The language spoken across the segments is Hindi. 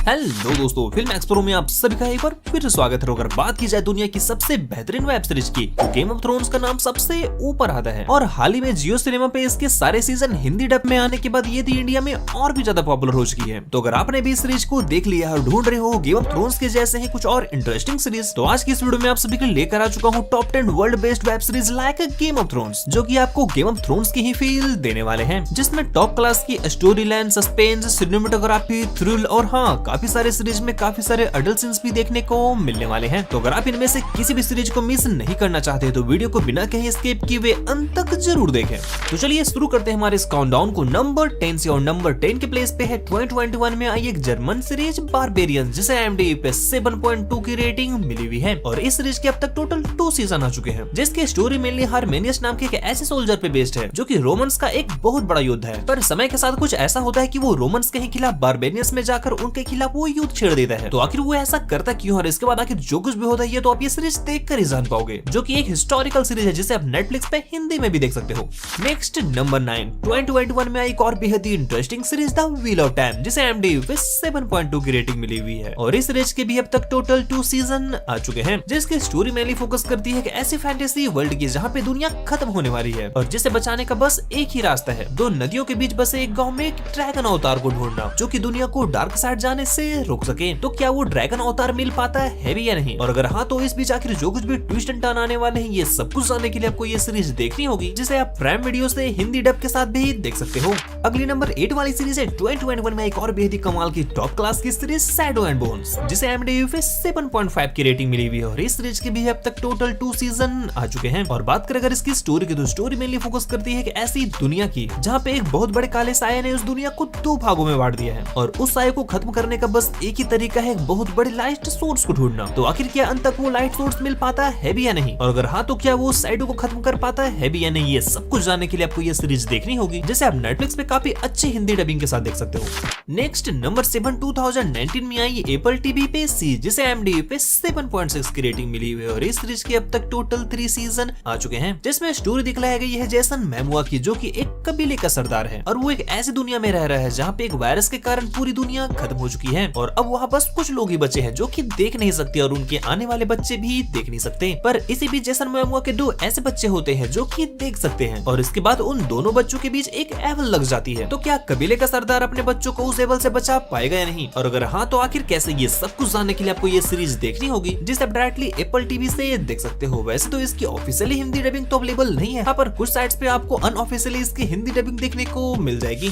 हेलो दोस्तों, फिल्म एक्सप्रो में आप सभी का एक बार फिर स्वागत है। अगर बात की जाए दुनिया की सबसे बेहतरीन वेब सीरीज की, तो गेम ऑफ थ्रोन्स का नाम सबसे ऊपर आता है। और हाल ही में जियो सिनेमा पे इसके सारे सीजन हिंदी डब में आने के बाद ये थी इंडिया में और भी ज्यादा पॉपुलर हो चुकी है। तो अगर आपने भी इस सीरीज को देख लिया और ढूंढ रहे हो गेम ऑफ थ्रोन्स के जैसे ही कुछ और इंटरेस्टिंग सीरीज, तो आज की इस वीडियो में आप सभी के लिए लेकर आ चुका हूँ top 10 world best web series like game of thrones, जो की आपको गेम ऑफ थ्रोन्स की ही फील देने वाले हैं, जिसमें टॉप क्लास की story line, suspense, cinematography, thrill और हाँ काफी सारे सीरीज में काफी सारे अडल्ट सीन्स भी देखने को मिलने वाले हैं। तो अगर आप इनमें से किसी भी सीरीज को मिस नहीं करना चाहते तो वीडियो को बिना कहीं स्किप किए हुए अंत तक जरूर देखें। तो चलिए शुरू करते हैं हमारे इस काउंटडाउन को नंबर 10 से। और नंबर 10 के प्लेस पे है 2021 में आई एक जर्मन सीरीज बारबेरियन, जिसे IMDb पे 7.2 की रेटिंग मिली हुई है। और इस सीरीज के अब तक टोटल 2 सीजन आ चुके हैं, जिसकी स्टोरी मेनली हारमेनियस नाम के एक ऐसे सोल्जर पे बेस्ड है जो कि रोमन्स का एक बहुत बड़ा योद्धा है। पर समय के साथ कुछ ऐसा होता है कि वो रोमन्स के खिलाफ बारबेरियंस में जाकर उनके खिलाफ वो युद्ध छेड़ देता है। तो आखिर वो ऐसा करता क्यों और इसके बाद आखिर जो कुछ भी होता है ये तो आप ये सीरीज देखकर ही जान पाओगे, जो कि एक हिस्टोरिकल सीरीज है जिसे आप नेटफ्लिक्स पे हिंदी में भी देख सकते हो। नेक्स्ट नंबर 9, 2021 में आई एक और बेहद ही interesting series the wheel of time, जिसे IMDb पे 7.2 की रेटिंग मिली हुई है। और इस सीरीज के भी अब तक टोटल 2 सीजन आ चुके हैं, जिसकी स्टोरी मेनली फोकस करती है कि ऐसी फैंटेसी वर्ल्ड की जहाँ पे दुनिया खत्म होने वाली है और जिसे बचाने का बस एक ही रास्ता है, 2 नदियों के बीच बसे एक गाँव में एक ड्रैगन अवतार को ढूंढना, जो की दुनिया को डार्क साइड जाने से रोक सके। तो क्या वो ड्रैगन अवतार मिल पाता है भी या नहीं, और अगर हाँ तो इस बीच आखिर जो कुछ भी ट्विस्ट एंड टर्न आने वाले हैं ये सब कुछ जानने के लिए आपको ये सीरीज देखनी होगी, जिसे आप प्राइम वीडियो से हिंदी डब के साथ भी देख सकते हो। अगली नंबर 8 वाली सीरीज है 2021 में एक और बेहद ही कमाल की टॉप क्लास की सीरीज शैडो एंड बोन्स, जिसे IMDb पे 7.5 की रेटिंग मिली हुई है। और इस सीरीज के भी अब तक टोटल 2 सीजन आ चुके हैं। और बात करें अगर इसकी स्टोरी की, तो स्टोरी मेनली फोकस करती है कि ऐसी दुनिया की जहाँ पे एक बहुत बड़े काले साये ने उस दुनिया को 2 भागों में बांट दिया है और उस साये को खत्म करने का बस एक ही तरीका है, एक बहुत बड़े लाइट सोर्स को ढूंढना। तो आखिर क्या अंत तक वो लाइट सोर्स मिल पाता है भी या नहीं, और अगर हाँ तो क्या वो शैडो को खत्म कर पाता है भी या नहीं, ये सब कुछ जानने के लिए आपको ये सीरीज देखनी होगी, जिसे आप नेटफ्लिक्स पे काफी अच्छी हिंदी डबिंग के साथ देख सकते हो। नेक्स्ट नंबर 7, 2019 में आई एप्पल टीवी पे सी, जिसे IMDb पे 7.6 की रेटिंग मिली हुई है। और इस सीरीज के अब तक टोटल 3 सीजन आ चुके हैं, जिसमें स्टोरी दिखलाई गई है जेसन मेमुआ की, जो कि एक कबीले का सरदार है और वो एक ऐसी दुनिया में रह रहा है जहाँ पे एक वायरस के कारण पूरी दुनिया खत्म हो चुकी है और अब वहाँ बस कुछ लोग ही बचे हैं जो कि देख नहीं सकते और उनके आने वाले बच्चे भी देख नहीं सकते। पर इसी बीच जेसन मोमोआ के 2 ऐसे बच्चे होते हैं जो कि देख सकते हैं और इसके बाद उन दोनों बच्चों के बीच एक एवल लग जाती है। तो क्या कबीले का सरदार अपने बच्चों को उस एवल से बचा पाएगा या नहीं, और अगर हाँ तो आखिर कैसे, ये सब कुछ जानने के लिए आपको ये सीरीज देखनी होगी, जिसे आप डायरेक्टली एप्पल टीवी से देख सकते हो। वैसे तो इसकी ऑफिशियली हिंदी डबिंग तो अवेलेबल नहीं है, पर कुछ साइट्स पे आपको अनऑफिशियली इसकी हिंदी डबिंग देखने को मिल जाएगी।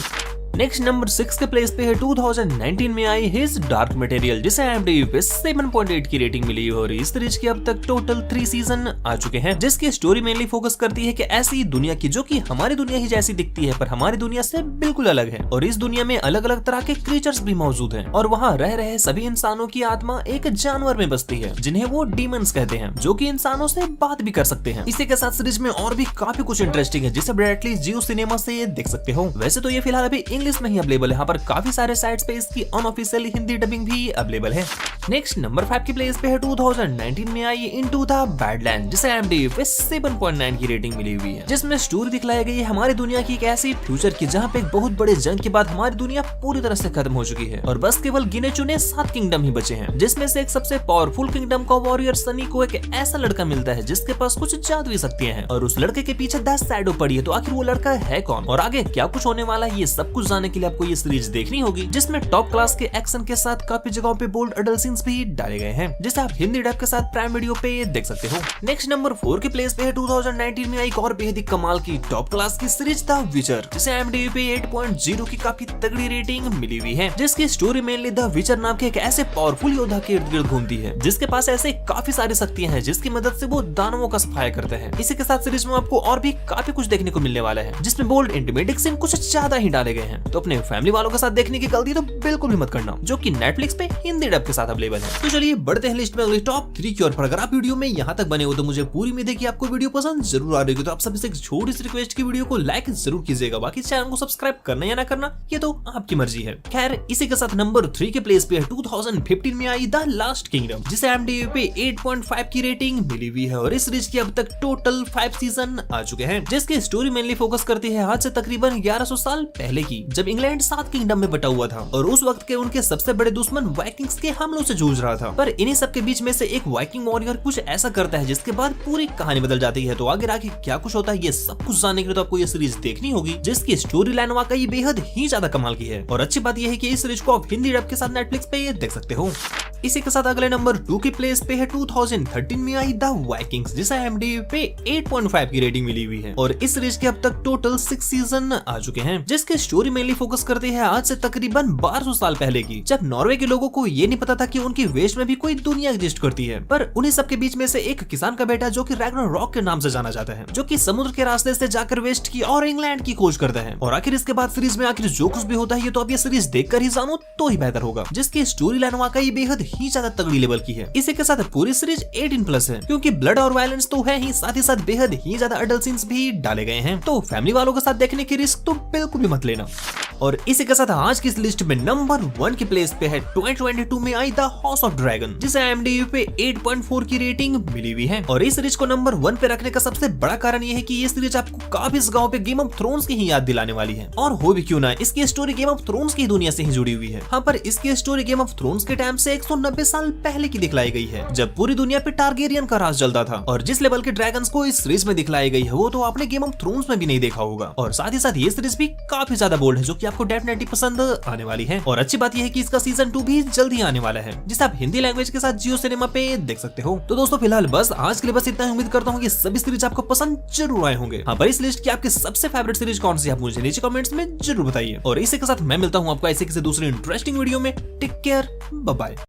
नेक्स्ट नंबर 6 के प्लेस पे है 2019 में आई हिज डार्क मटेरियल, जिसे IMDb पे 7.8 की रेटिंग मिली है। और इस सीरीज के अब तक टोटल 3 सीजन आ चुके हैं, जिसकी स्टोरी मेनली फोकस करती है कि ऐसी दुनिया की जो कि हमारी दुनिया ही जैसी दिखती है पर हमारी दुनिया से बिल्कुल अलग है। और इस दुनिया में अलग अलग तरह के क्रीचर्स भी मौजूद हैं और वहाँ रह रहे सभी इंसानों की आत्मा एक जानवर में बसती है, जिन्हें वो डीमंस कहते हैं, जो कि इंसानों से बात भी कर सकते हैं। इसी के साथ सीरीज में और भी काफी कुछ इंटरेस्टिंग है, जिसे डायरेक्टली जियो सिनेमा से देख सकते हो। वैसे तो ये फिलहाल अभी इंग्लिश में ही अवेलेबल है, यहाँ पर काफी सारे साइट्स पे इसकी अनऑफिशियल हिंदी डबिंग भी अवेलेबल है। नेक्स्ट नंबर 5 की प्लेस पे है 2019 में आई इनटू द बैडलैंड, जिसे IMDb पे 7.9 की रेटिंग मिली हुई है, जिसमें स्टोरी दिखलाई गई है हमारी दुनिया की एक ऐसी फ्यूचर की जहाँ पे एक बहुत बड़े जंग के बाद हमारी दुनिया पूरी तरह से खत्म हो चुकी है और बस केवल गिने चुने 7 किंगडम ही बचे हैं, जिसमें से एक सबसे पावरफुल किंगडम का वॉरियर सनी को एक ऐसा लड़का मिलता है जिसके पास कुछ जादुई शक्तियां हैं और उस लड़के के पीछे 10 शैडो पड़ी है। तो आखिर वो लड़का है कौन और आगे क्या कुछ होने वाला है, ये सब कुछ जानने के लिए आपको ये सीरीज देखनी होगी, जिसमें टॉप क्लास के एक्शन के साथ काफी जगहों पे बोल्ड अडल्ट सीन्स भी डाले गए हैं, जिसे आप हिंदी डब के साथ प्राइम वीडियो पे देख सकते हो। नेक्स्ट नंबर 4 के प्लेस पे है 2019 में एक और बेहद ही कमाल की टॉप क्लास की सीरीज द विचर, जिसे IMDb पे 8.0 की काफी तगड़ी रेटिंग मिली हुई है, जिसकी स्टोरी मेनली द विचर नाम के एक ऐसे पावरफुल योद्धा के इर्द गिर्द घूमती है, जिसके पास ऐसे काफी सारी शक्तियां हैं जिसकी मदद से वो दानवों का सफाया करता है। इसी के साथ सीरीज में आपको और भी काफी कुछ देखने को मिलने वाला है, जिसमें बोल्ड इंटिमेटिंग सीन कुछ ज्यादा ही डाले गए हैं। तो अपने फैमिली वालों के साथ देखने की गलती तो बिल्कुल भी मत करना, जो कि नेटफ्लिक्स पे हिंदी डब के साथ अवेलेबल है। तो चलिए बढ़ते हैं लिस्ट में अगली टॉप 3 की ओर। पर अगर आप वीडियो में यहाँ तक बने हो तो मुझे पूरी उम्मीद है कि आपको वीडियो पसंद जरूर आ रही होगी। तो आप सबसे एक छोटी सी रिक्वेस्ट की वीडियो को लाइक जरूर कीजिएगा, बाकी चैनल को सब्सक्राइब करना या ना करना ये तो आपकी मर्जी है। खैर इसी के साथ नंबर 3 के प्लेस पे 2015 में आई द लास्ट किंगडम, जिसे IMDb पे 8.5 की रेटिंग मिली हुई है और इस सीरीज की अब तक टोटल 5 सीजन आ चुके हैं, जिसकी स्टोरी मेनली फोकस करती है आज से तकरीबन 1100 साल पहले की, जब इंग्लैंड 7 किंगडम में बटा हुआ था और उस वक्त के उनके सबसे बड़े दुश्मन वाइकिंग्स के हमलों से जूझ रहा था। पर इन्हीं सब के बीच में से एक वाइकिंग वॉरियर कुछ ऐसा करता है जिसके बाद पूरी कहानी बदल जाती है। तो आगे क्या कुछ होता है ये सब कुछ जानने के लिए तो आपको ये सीरीज देखनी होगी, जिसकी स्टोरी लाइन वाकई बेहद ही ज्यादा कमाल की है। और अच्छी बात यह है कि इस सीरीज को आप हिंदी डब के साथ नेटफ्लिक्स पे देख सकते हो। इसी के साथ अगले नंबर 2 की प्लेस पे है 2013 में आई द वाइकिंग्स, जिसे IMDb पे 8.5 की रेटिंग मिली हुई है। और इस सीरीज के अब तक टोटल 6 सीजन आ चुके हैं, जिसके स्टोरी मेनली फोकस करती है आज से तकरीबन 1200 साल पहले की, जब नॉर्वे के लोगों को ये नहीं पता था कि उनकी वेस्ट में भी कोई दुनिया एग्जिस्ट करती है। पर उन्हीं सब के बीच में से एक किसान का बेटा जो कि रैग्नारॉक के नाम से जाना जाता है, जो कि समुद्र के रास्ते से जाकर वेस्ट की और इंग्लैंड की खोज करता है। और आखिर इसके बाद सीरीज में आखिर जो कुछ भी होता है ये तो आप ये सीरीज देखकर ही जानो तो ही बेहतर होगा, जिसकी स्टोरी लाइन वाकई बेहद ही ज्यादा तगड़ी लेवल की है। इसी के साथ पूरी सीरीज 18+ है, क्योंकि ब्लड और वायलेंस तो है ही, साथ ही साथ बेहद ही ज्यादा अडल्ट सीन्स भी डाले गए हैं। तो फैमिली वालों के साथ देखने की रिस्क तो बिल्कुल भी मत लेना। और इसी के साथ आज की इस लिस्ट में नंबर 1 की प्लेस पे है 2022 में I the house of dragon, जिसे IMDb पे 8.4 की रेटिंग मिली हुई है। और इस सीरीज को नंबर 1 पे रखने का सबसे बड़ा कारण ये है कि ये सीरीज आपको काफी इस गांव पे गेम ऑफ थ्रोन्स की ही याद दिलाने वाली है। और हो भी क्यों ना, इसकी स्टोरी गेम ऑफ थ्रोन्स की दुनिया से ही जुड़ी हुई है। हाँ, पर इसकी स्टोरी गेम ऑफ थ्रोन्स के टाइम से 190 साल पहले की दिखलाई गई है, जब पूरी दुनिया पे टारगेरियन का राज चलता था। और जिस लेवल के ड्रैगन्स को इस सीरीज में दिखलाई गई है वो तो आपने गेम ऑफ थ्रोन्स में भी नहीं देखा होगा। और साथ ही साथ ये सीरीज भी काफी ज्यादा बोल्ड है, जो कि आपको डेफिनेटली पसंद आने वाली है। और अच्छी बात यह है कि इसका सीजन 2 भी जल्द ही आने वाला है, जिसे आप हिंदी लैंग्वेज के साथ जियो सिनेमा पे देख सकते हो। तो दोस्तों फिलहाल बस आज के लिए बस इतना ही। उम्मीद करता हूँ कि सभी सीरीज आपको पसंद जरूर आए होंगे। हाँ, पर इस लिस्ट की आपकी सबसे फेवरेट सीरीज कौन सी आप मुझे नीचे कमेंट्स में जरूर बताइए। और इसी के साथ मैं मिलता हूँ आपको ऐसे किसी दूसरी इंटरेस्टिंग वीडियो में। Take care, bye bye.